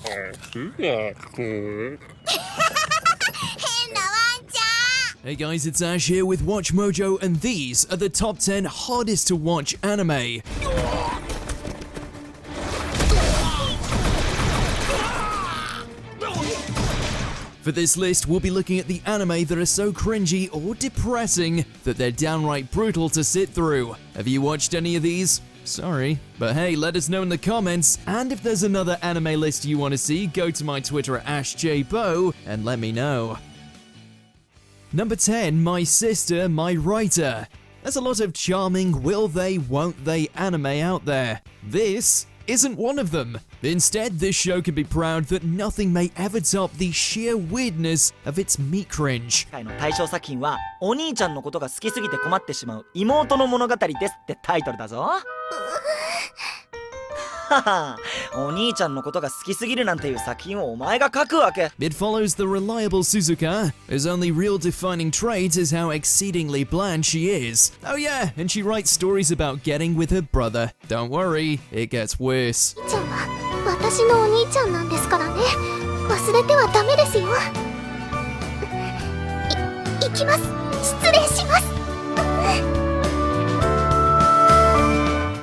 Hey guys, it's Ash here with WatchMojo, and these are the top 10 hardest to watch anime. For this list, we'll be looking at the anime that are so cringy or depressing that they're downright brutal to sit through. Have you watched any of these? Sorry, but hey, let us know in the comments, and if there's another anime list you want to see, go to my Twitter at AshJBo and let me know. Number 10, My Sister, My Writer. There's a lot of charming will they, won't they anime out there. This isn't one of them. Instead, this show can be proud that nothing may ever top the sheer weirdness of its meat cringe. 対象作品はお兄ちゃんのことが好きすぎて困ってしまう妹の物語ですってタイトルだぞ。お兄ちゃんのことが好きすぎるなんていう作品をお前が書くわけ。It follows the reliable Suzuka, whose only real defining trait is how exceedingly bland she is. Oh yeah, and she writes stories about getting with her brother. Don't worry, it gets worse. ちゃんは私のお兄ちゃんなんですからね。忘れてはダメですよ。行きます。失礼します。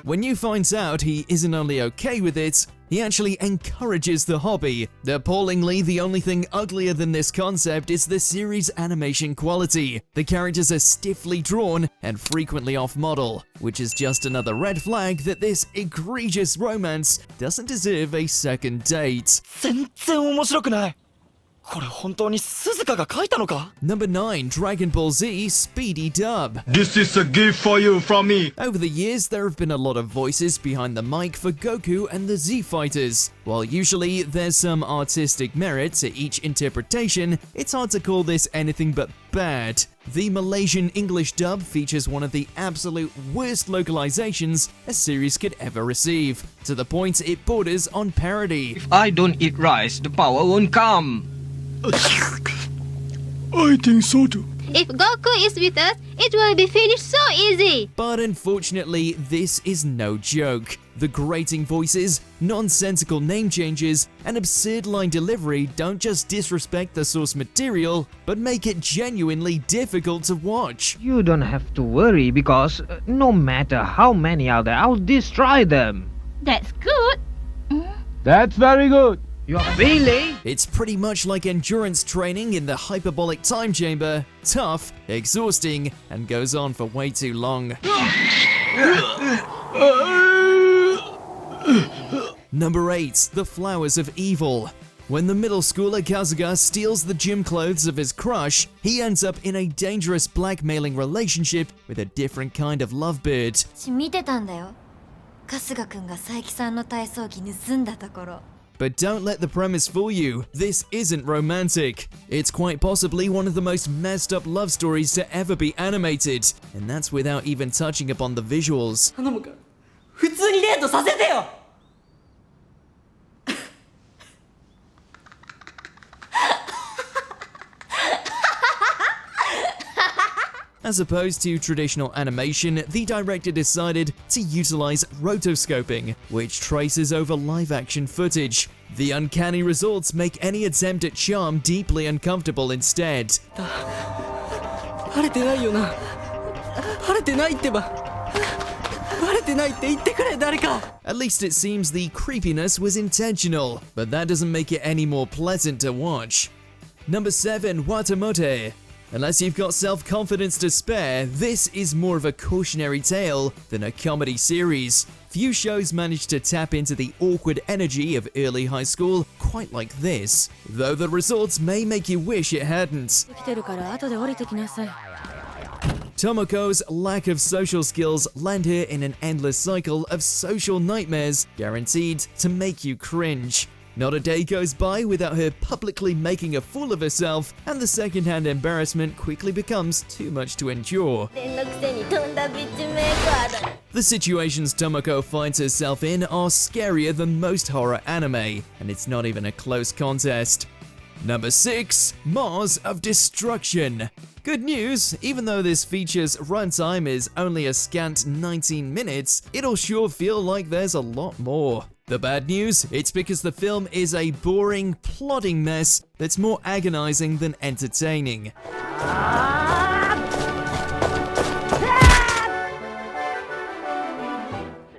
When you finds out he isn't only okay with it, he actually encourages the hobby. Appallingly, the only thing uglier than this concept is the series' animation quality. The characters are stiffly drawn and frequently off-model, which is just another red flag that this egregious romance doesn't deserve a second date. 全然面白くない。これ本当に鈴鹿が書いたのか? Number 9, Dragon Ball Z Speedy Dub. This is a gift for you from me. Over the years, there have been a lot of voices behind the mic for Goku and the Z Fighters. While usually there's some artistic merit to each interpretation, it's hard to call this anything but bad. The Malaysian English dub features one of the absolute worst localizations a series could ever receive, to the point it borders on parody. If I don't eat rice, the power won't come. I think so too. If Goku is with us, it will be finished so easy. But unfortunately, this is no joke. The grating voices, nonsensical name changes, and absurd line delivery don't just disrespect the source material, but make it genuinely difficult to watch. You don't have to worry because no matter how many are there, I'll destroy them. That's good. That's very good. You're really? It's pretty much like endurance training in the hyperbolic time chamber. Tough, exhausting, and goes on for way too long. Number 8, The Flowers of Evil. When the middle schooler Kazuga steals the gym clothes of his crush, he ends up in a dangerous blackmailing relationship with a different kind of lovebird. 見てたんだよ。春日くんが佐伯さんの体操着盗んだところ。 But don't let the premise fool you, this isn't romantic. It's quite possibly one of the most messed up love stories to ever be animated, and that's without even touching upon the visuals. 頼むから普通にデートさせてよ。As opposed to traditional animation, the director decided to utilize rotoscoping, which traces over live-action footage. The uncanny results make any attempt at charm deeply uncomfortable instead. 晴れてないよな。晴れてないってば。晴れてないって言ってくれ誰か。 At least it seems the creepiness was intentional, but that doesn't make it any more pleasant to watch. Number 7, Watamote. Unless you've got self-confidence to spare, this is more of a cautionary tale than a comedy series. Few shows manage to tap into the awkward energy of early high school quite like this, though the results may make you wish it hadn't. Tomoko's lack of social skills land her in an endless cycle of social nightmares guaranteed to make you cringe. Not a day goes by without her publicly making a fool of herself, and the second-hand embarrassment quickly becomes too much to endure. The situations Tomoko finds herself in are scarier than most horror anime, and it's not even a close contest. Number 6, Mars of Destruction. Good news, even though this feature's runtime is only a scant 19 minutes, it'll sure feel like there's a lot more. The bad news? It's because the film is a boring, plodding mess that's more agonizing than entertaining.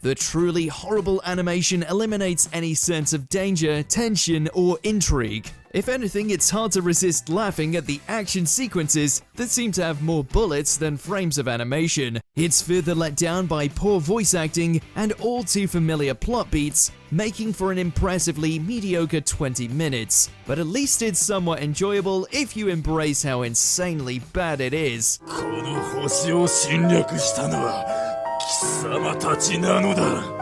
The truly horrible animation eliminates any sense of danger, tension, or intrigue. If anything, it's hard to resist laughing at the action sequences that seem to have more bullets than frames of animation. It's further let down by poor voice acting and all too familiar plot beats, making for an impressively mediocre 20 minutes. But at least it's somewhat enjoyable if you embrace how insanely bad it is. この星を侵略したのは貴様たちなのだ。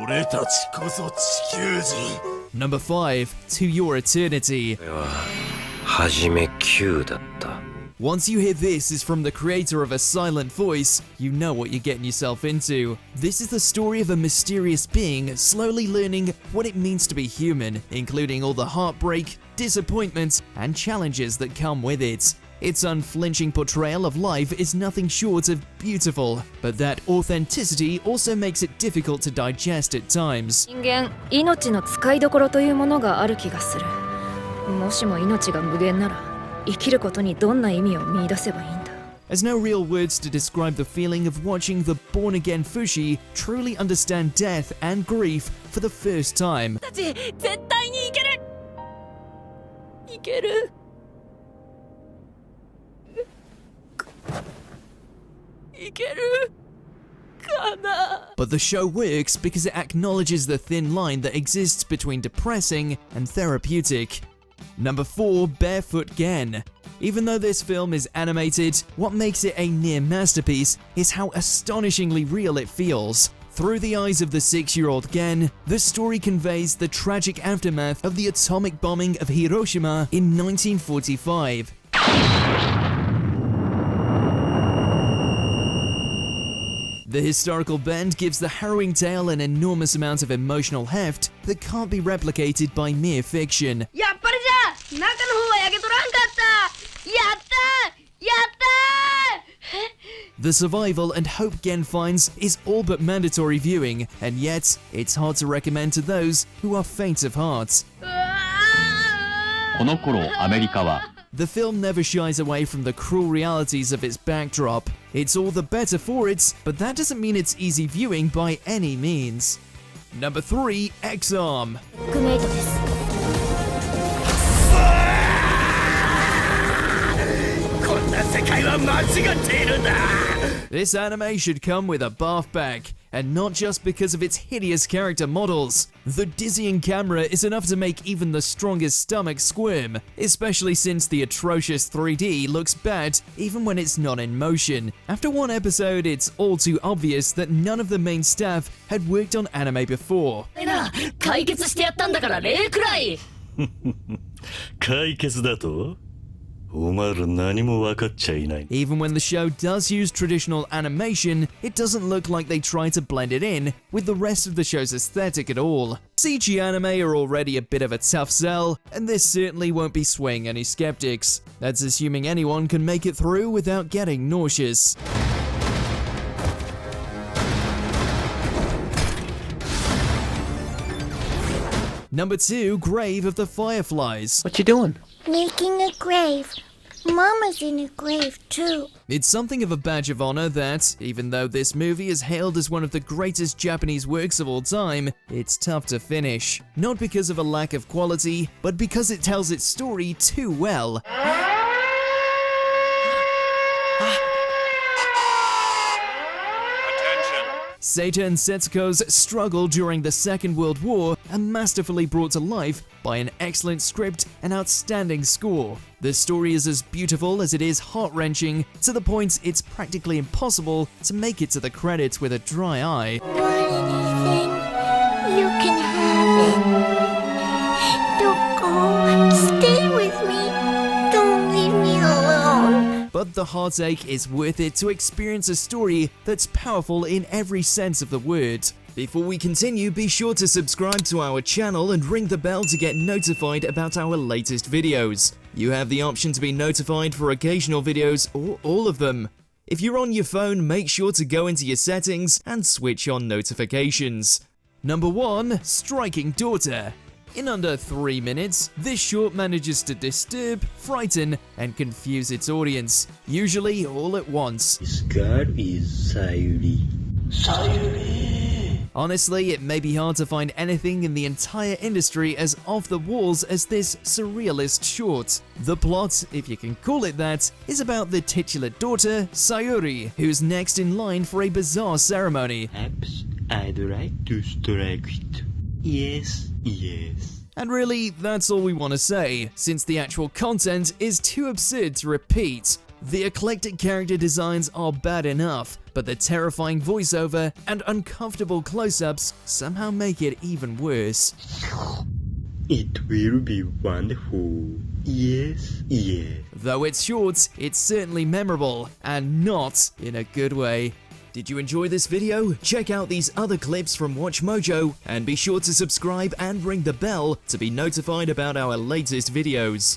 俺たちこそ地球人。 Number 5. To Your Eternity. これは初め9だった。 Once you hear this is from the creator of A Silent Voice, you know what you're getting yourself into. This is the story of a mysterious being slowly learning what it means to be human, including all the heartbreak, disappointments, and challenges that come with it. Its unflinching portrayal of life is nothing short of beautiful, but that authenticity also makes it difficult to digest at times. 人間、命の使いどころというものがある気がする。もしも命が無限なら、生きることにどんな意味を見出せばいいんだ。 There's no real words to describe the feeling of watching the born-again Fushi truly understand death and grief for the first time. たち、絶対にいける。いける。いける。かな。 But the show works because it acknowledges the thin line that exists between depressing and therapeutic. Number 4. Barefoot Gen. Even though this film is animated, what makes it a near masterpiece is how astonishingly real it feels. Through the eyes of the 6-year-old Gen, the story conveys the tragic aftermath of the atomic bombing of Hiroshima in 1945. The historical bend gives the harrowing tale an enormous amount of emotional heft that can't be replicated by mere fiction. やっぱりじゃ中の方は焼けとらんかったやったやった The survival and hope Gen finds is all but mandatory viewing, and yet it's hard to recommend to those who are faint of heart. この頃アメリカは The film never shies away from the cruel realities of its backdrop. It's all the better for it, but that doesn't mean it's easy viewing by any means. Number 3. X-Arm. クメイトです。こんな世界は間違っているんだ。 This anime should come with a bath bag, and not just because of its hideous character models. The dizzying camera is enough to make even the strongest stomach squirm, especially since the atrocious 3D looks bad even when it's not in motion. After one episode, it's all too obvious that none of the main staff had worked on anime before. 解決してやったんだから礼くらい解決だとお前ら何も分かっちゃいない。 Even when the show does use traditional animation, it doesn't look like they try to blend it in with the rest of the show's aesthetic at all. CG anime are already a bit of a tough sell, and this certainly won't be swaying any skeptics. That's assuming anyone can make it through without getting nauseous. Number 2. Grave of the Fireflies. What you doing? Making a grave. Mama's in a grave too. It's something of a badge of honor that, even though this movie is hailed as one of the greatest Japanese works of all time, it's tough to finish. Not because of a lack of quality, but because it tells its story too well. Seita and Setsuko's struggle during the Second World War are masterfully brought to life by an excellent script and outstanding score. The story is as beautiful as it is heart-wrenching, to the point it's practically impossible to make it to the credits with a dry eye. Want anything? You can have it. Don't go. Stay with me. Don't leave me alone. But the heartache is worth it to experience a story that's powerful in every sense of the word. Before we continue, be sure to subscribe to our channel and ring the bell to get notified about our latest videos. You have the option to be notified for occasional videos or all of them. If you're on your phone, make sure to go into your settings and switch on notifications. Number 1. Striking Daughter. In under 3 minutes, this short manages to disturb, frighten, and confuse its audience, usually all at once. This girl is Sayuri. Honestly, it may be hard to find anything in the entire industry as off the walls as this surrealist short. The plot, if you can call it that, is about the titular daughter, Sayuri, who's next in line for a bizarre ceremony. Perhaps I'd like to strike it. Yes. And really, that's all we want to say, since the actual content is too absurd to repeat. The eclectic character designs are bad enough, but the terrifying voiceover and uncomfortable close-ups somehow make it even worse. It will be wonderful. Yes. Though it's short, it's certainly memorable, and not in a good way. Did you enjoy this video? Check out these other clips from WatchMojo, and be sure to subscribe and ring the bell to be notified about our latest videos.